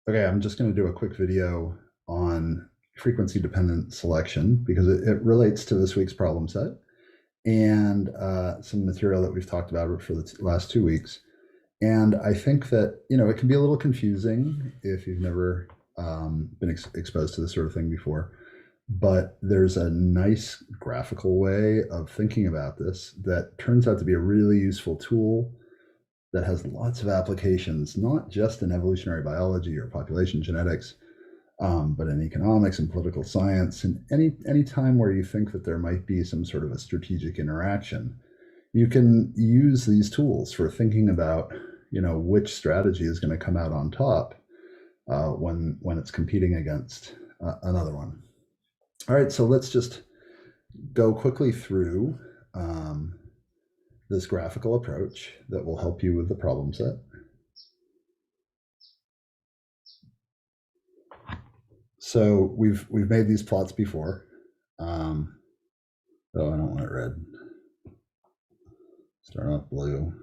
Okay, I'm just going to do a quick video on frequency dependent selection because it relates to this week's problem set and some material that we've talked about for the last 2 weeks. And I think that, it can be a little confusing if you've never been exposed to this sort of thing before. But there's a nice graphical way of thinking about this that turns out to be a really useful tool that has lots of applications, not just in evolutionary biology or population genetics, but in economics and political science. And any time where you think that there might be some sort of a strategic interaction, you can use these tools for thinking about, which strategy is going to come out on top when it's competing against another one. All right, so let's just go quickly through this graphical approach that will help you with the problem set. So we've made these plots before. Oh, I don't want it red. Start off blue.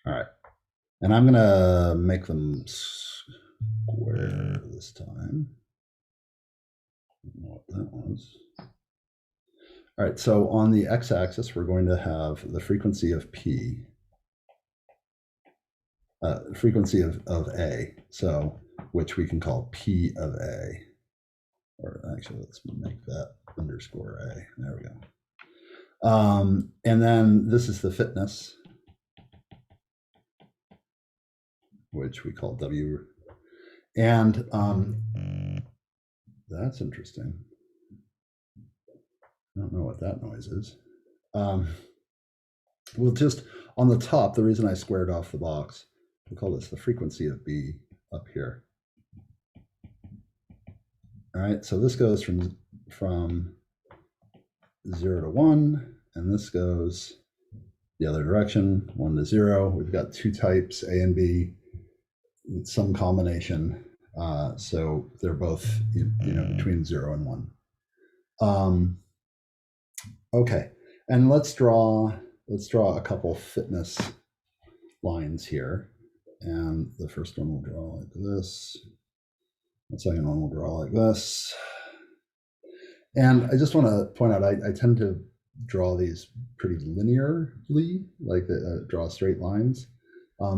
All right, and I'm gonna make them square this time. I don't know what that was. All right, so on the x-axis, we're going to have the frequency of P, frequency of A, so which we can call P of A. Or actually, let's make that underscore A. There we go. And then this is the fitness, which we call W. And that's interesting. I don't know what that noise is. We'll just, on the top, the reason I squared off the box, we'll call this the frequency of B up here. All right, so this goes from 0 to 1, and this goes the other direction, 1 to 0. We've got two types, A and B, some combination. So they're both, between 0 and 1. Okay, and let's draw a couple fitness lines here. And the first one will draw like this. The second one will draw like this. And I just want to point out, I tend to draw these pretty linearly, like draw straight lines.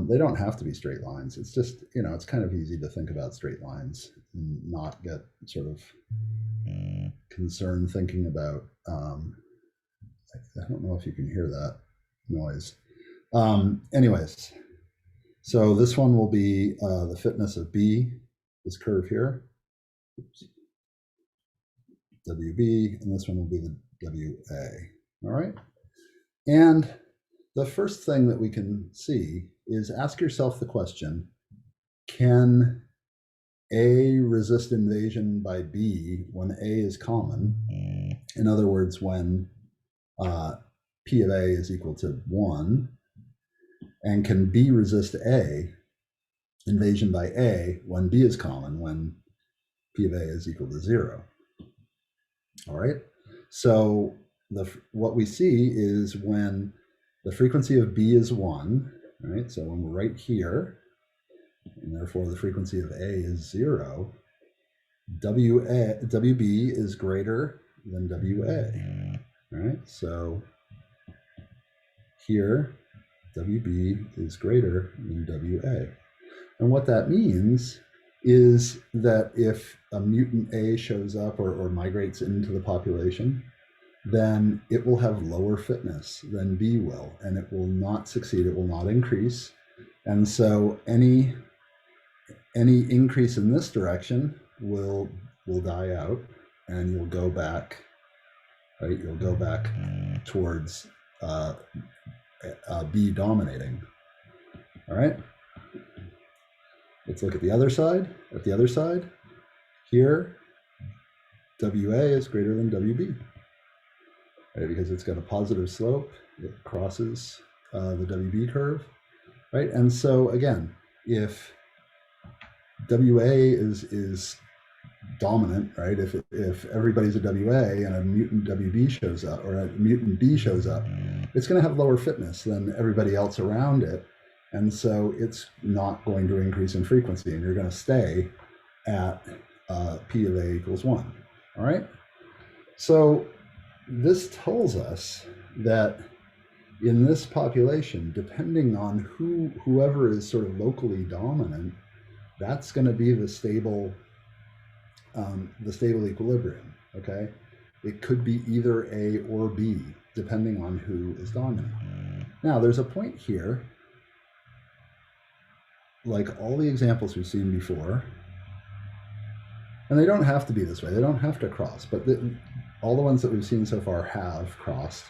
They don't have to be straight lines. It's just, it's kind of easy to think about straight lines and not get sort of concerned thinking about, I don't know if you can hear that noise. Anyways, so this one will be the fitness of B, this curve here. Oops. WB, and this one will be the WA. All right. And the first thing that we can see is ask yourself the question, can A resist invasion by B when A is common? In other words, when P of A is equal to 1, and can B resist A, invasion by A, when B is common, when P of A is equal to 0? All right, so what we see is when the frequency of B is 1, right? So when we're right here, and therefore the frequency of A is 0, WB is greater than WA, right? So here, WB is greater than WA. And what that means is that if a mutant A shows up or migrates into the population, then it will have lower fitness than B will, and it will not succeed, it will not increase. And so any increase in this direction will die out, and you'll go back, right? You'll go back towards B dominating. All right. Let's look at the other side. At the other side, here, WA is greater than WB, right? Because it's got a positive slope. It crosses the WB curve, right? And so again, if WA is dominant, right? If everybody's a WA and a mutant WB shows up, or a mutant B shows up, it's going to have lower fitness than everybody else around it. And so it's not going to increase in frequency, and you're going to stay at P of A equals 1. All right? So this tells us that in this population, depending on whoever is sort of locally dominant, that's going to be the stable equilibrium. Okay, it could be either A or B depending on who is dominant. Now, there's a point here, like all the examples we've seen before, and they don't have to be this way. They don't have to cross, but all the ones that we've seen so far have crossed.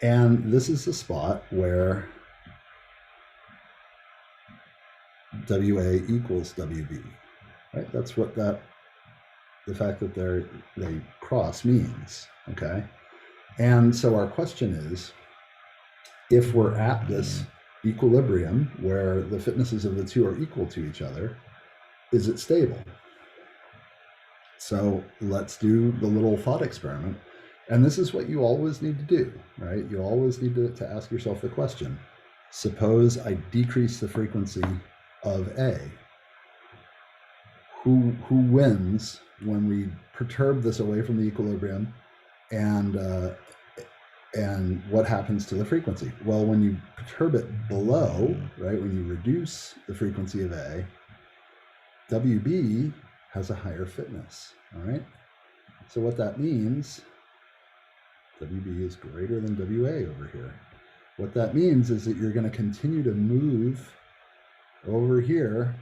And this is the spot where WA equals WB, right? That's what the fact that they cross means, okay? And so our question is, if we're at this equilibrium where the fitnesses of the two are equal to each other, is it stable? So let's do the little thought experiment. And this is what you always need to do, right? You always need to ask yourself the question, suppose I decrease the frequency of A. Who wins when we perturb this away from the equilibrium, and what happens to the frequency? Well, when you perturb it below, right, when you reduce the frequency of A, WB has a higher fitness, all right? So what that means, WB is greater than WA over here. What that means is that you're going to continue to move over here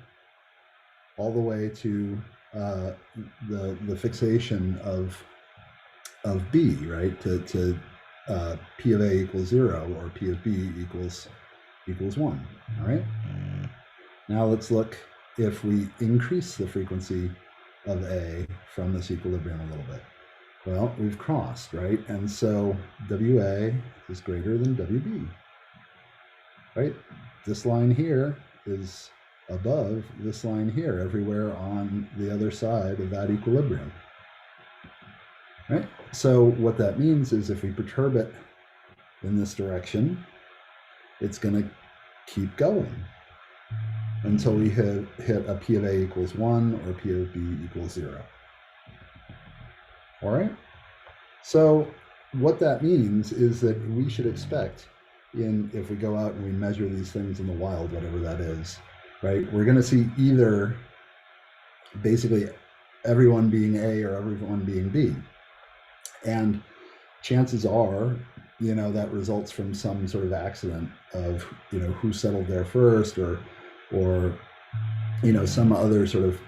all the way to the fixation of B, right? To P of A equals 0 or P of B equals 1, all right? Now let's look if we increase the frequency of A from this equilibrium a little bit. Well, we've crossed, right? And so WA is greater than WB, right? This line here is above this line here everywhere on the other side of that equilibrium, right? So what that means is if we perturb it in this direction, it's going to keep going until we hit a P of A equals 1 or P of B equals 0. All right? So what that means is that we should expect, if we go out and we measure these things in the wild, whatever that is, right, we're going to see either basically everyone being A or everyone being B. And chances are, that results from some sort of accident of, who settled there first or some other sort of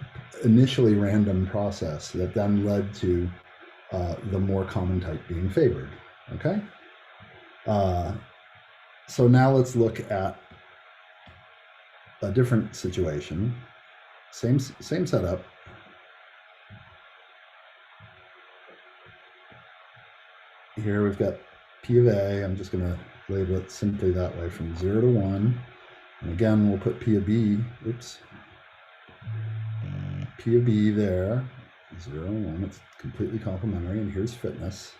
initially random process that then led to the more common type being favored, okay? So now let's look at a different situation. Same setup. Here we've got P of A. I'm just going to label it simply that way, from 0 to 1. And again, we'll put P of B, P of B there, 0 and 1. It's completely complementary, and here's fitness.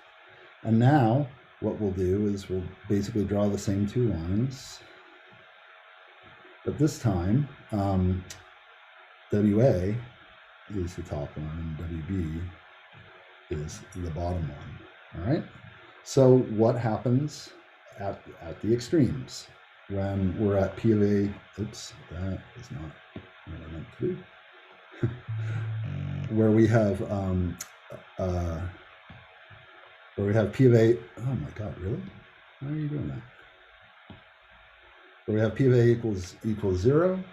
And now what we'll do is we'll basically draw the same two lines, but this time WA is the top one and WB is the bottom one. All right, so what happens at the extremes when we're at P of A? Oops, that is not what I meant to do. Where we have P of A. Oh my God, really? Why are you doing that? Where we have P of A equals 0,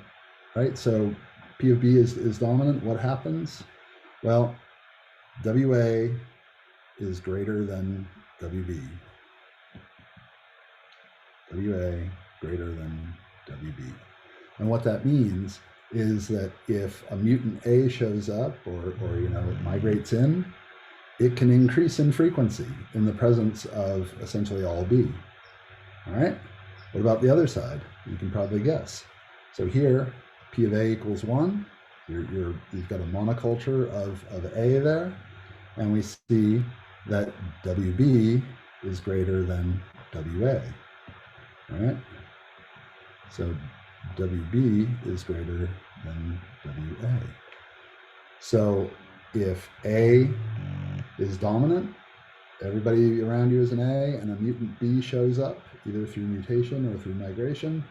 right? So P of B is dominant. What happens? Well, WA is greater than WB. WA greater than WB. And what that means is that if a mutant A shows up or it migrates in, it can increase in frequency in the presence of essentially all B. All right? What about the other side? You can probably guess. So here, P of A equals 1. You've got a monoculture of A there, and we see that WB is greater than WA. All right? So WB is greater than WA. So if A is dominant, everybody around you is an A, and a mutant B shows up, either through mutation or through migration,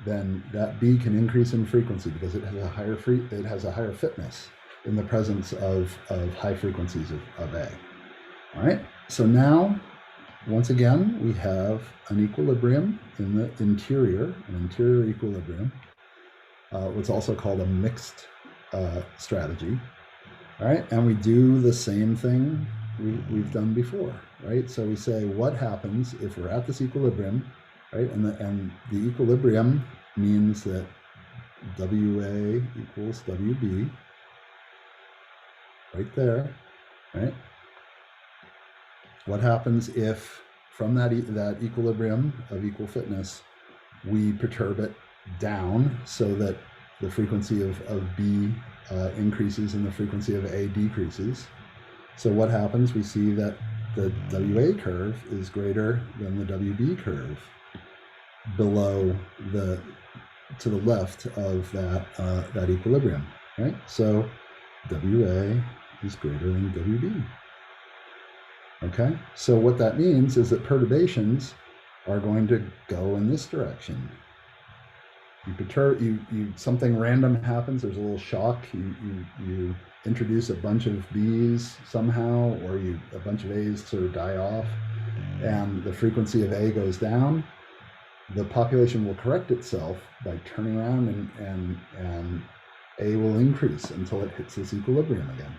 then that B can increase in frequency because it has a higher fitness in the presence of high frequencies of A. All right, so now, once again, we have an equilibrium in the interior, an interior equilibrium, what's also called a mixed strategy. All right, and we do the same thing we've done before, right? So we say, what happens if we're at this equilibrium, right? And the equilibrium means that WA equals WB, right there, right? What happens if from that equilibrium of equal fitness, we perturb it down so that the frequency of B increases and the frequency of A decreases? So what happens? We see that the WA curve is greater than the WB curve below to the left of that equilibrium, right? So WA is greater than WB. Okay, so what that means is that perturbations are going to go in this direction. Something random happens, there's a little shock, you introduce a bunch of B's somehow, or a bunch of A's sort of die off, and the frequency of A goes down. The population will correct itself by turning around, and A will increase until it hits this equilibrium again.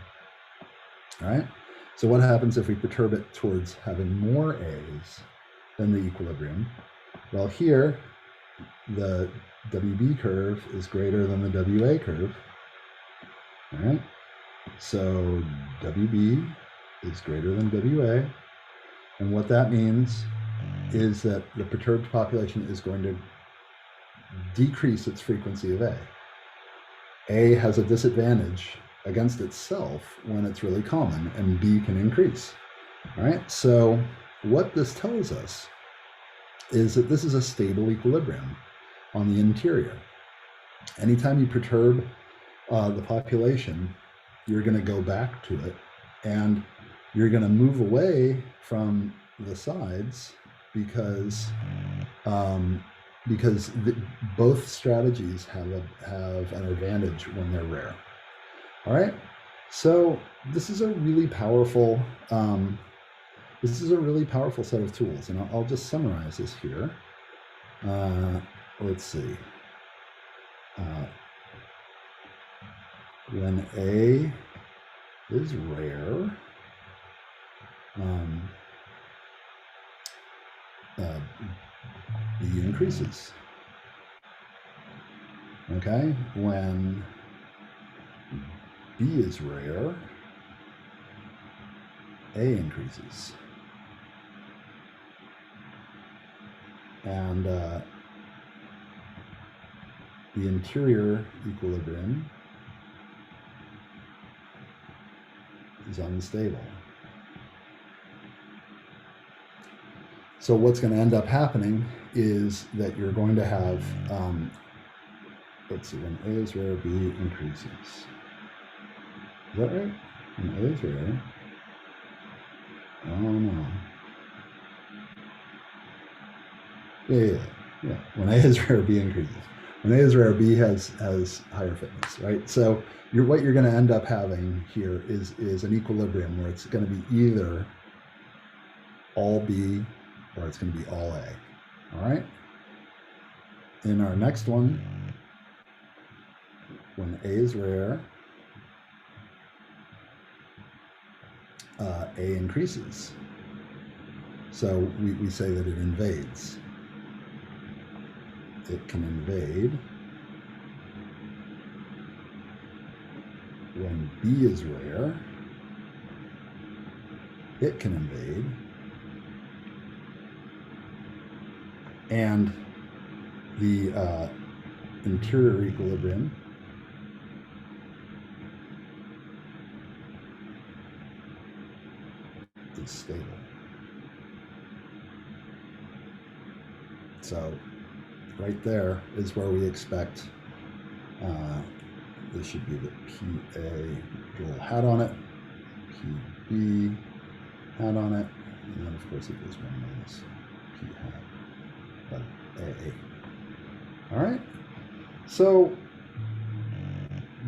All right, so what happens if we perturb it towards having more A's than the equilibrium? Well, here, the WB curve is greater than the WA curve. All right, so WB is greater than WA. And what that means is that the perturbed population is going to decrease its frequency of A. A has a disadvantage against itself when it's really common, and B can increase. All right, so what this tells us is that this is a stable equilibrium on the interior. Anytime you perturb the population, you're going to go back to it, and you're going to move away from the sides because both strategies have an advantage when they're rare. All right, so this is a really powerful set of tools, and I'll just summarize this here. Let's see. When A is rare, B increases. Okay, when B is rare, A increases. And the interior equilibrium is unstable. So what's going to end up happening is that you're going to have, let's see, when A is rare, B increases. Is that right? When A is rare, oh no. Yeah. When A is rare, B increases. When A is rare, B has higher fitness, right? So what you're going to end up having here is an equilibrium where it's going to be either all B or it's going to be all A. All right. In our next one, when A is rare, A increases. So we say that it invades. It can invade. When B is rare, it can invade. And the interior equilibrium is stable. So right there is where we expect, this should be the PA, put a little hat on it, PB, hat on it, and then of course it goes 1 minus P hat of A. All right, so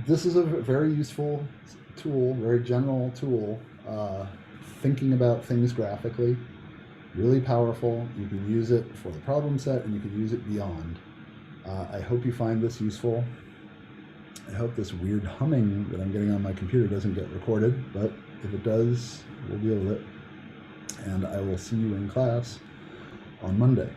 this is a very useful tool, very general tool, thinking about things graphically, really powerful. You can use it for the problem set and you can use it beyond. I hope you find this useful. I hope this weird humming that I'm getting on my computer doesn't get recorded, but if it does, we'll deal with it. And I will see you in class on Monday.